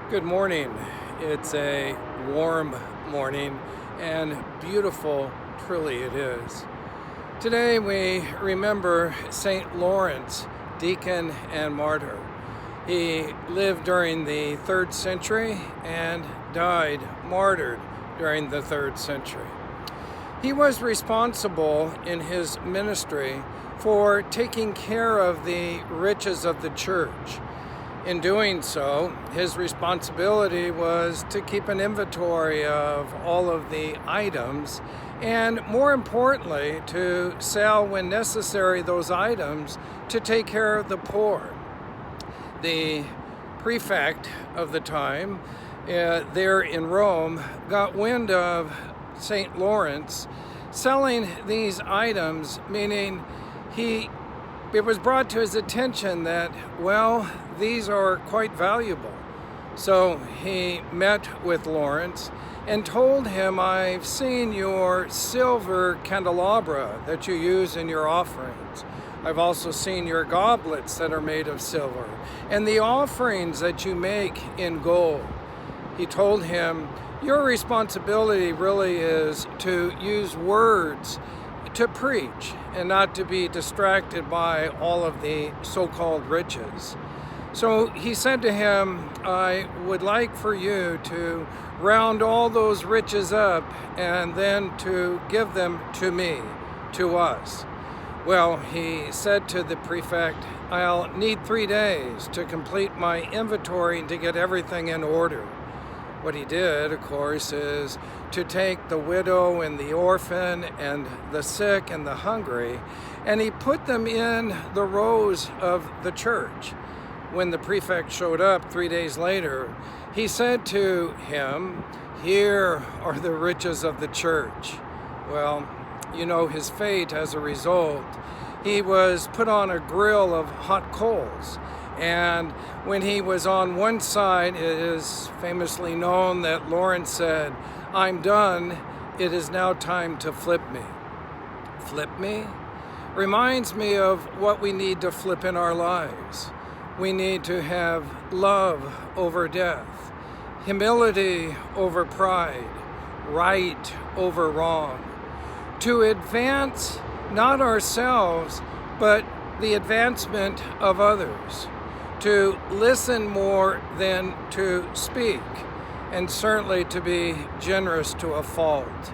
Good morning. It's a warm morning and beautiful, truly it is. Today we remember St. Lawrence, deacon and martyr. He lived during the 3rd century and died martyred during the 3rd century. He was responsible in his ministry for taking care of the riches of the church. In doing so, his responsibility was to keep an inventory of all of the items and, more importantly, to sell when necessary those items to take care of the poor. The prefect of the time there in Rome got wind of St. Lawrence selling these items, meaning it was brought to his attention that, well, these are quite valuable. So he met with Lawrence and told him, I've seen your silver candelabra that you use in your offerings. I've also seen your goblets that are made of silver and the offerings that you make in gold. He told him, your responsibility really is to use words to preach and not to be distracted by all of the so-called riches. So he said to him, I would like for you to round all those riches up and then to give them to me, to us. Well, he said to the prefect, I'll need 3 days to complete my inventory and to get everything in order. What he did, of course, is to take the widow and the orphan and the sick and the hungry, and he put them in the rows of the church. When the prefect showed up 3 days later, he said to him, here are the riches of the church. Well, you know his fate as a result. He was put on a grill of hot coals. And when he was on one side, it is famously known that Lawrence said, I'm done, it is now time to flip me. Flip me? Reminds me of what we need to flip in our lives. We need to have love over death, humility over pride, right over wrong. To advance not ourselves, but the advancement of others. To listen more than to speak, and certainly to be generous to a fault.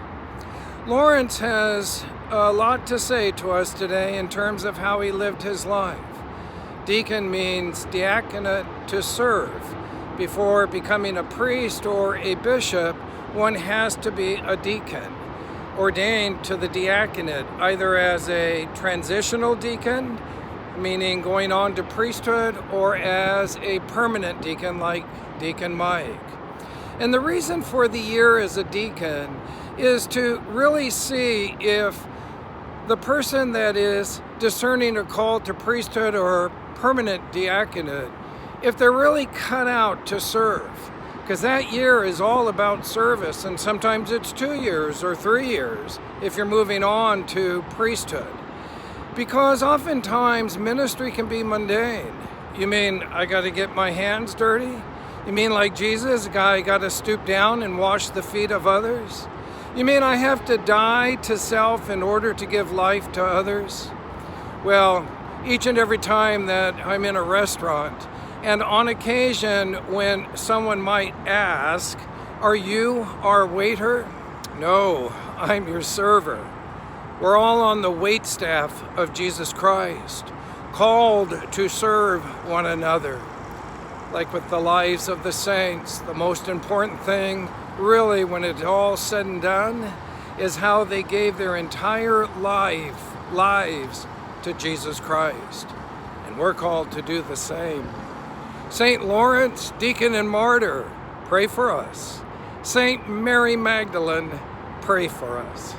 Lawrence has a lot to say to us today in terms of how he lived his life. Deacon means diaconate, to serve. Before becoming a priest or a bishop, one has to be a deacon, ordained to the diaconate, either as a transitional deacon, meaning going on to priesthood, or as a permanent deacon like Deacon Mike. And the reason for the year as a deacon is to really see if the person that is discerning a call to priesthood or permanent diaconate, if they're really cut out to serve. Because that year is all about service, and sometimes it's 2 years or 3 years if you're moving on to priesthood. Because oftentimes ministry can be mundane. You mean I got to get my hands dirty? You mean like Jesus, a guy got to stoop down and wash the feet of others? You mean I have to die to self in order to give life to others? Well, each and every time that I'm in a restaurant, and on occasion when someone might ask, are you our waiter? No, I'm your server. We're all on the wait staff of Jesus Christ, called to serve one another. Like with the lives of the saints, the most important thing, really, when it's all said and done, is how they gave their entire lives to Jesus Christ. And we're called to do the same. St. Lawrence, deacon and martyr, pray for us. St. Mary Magdalene, pray for us.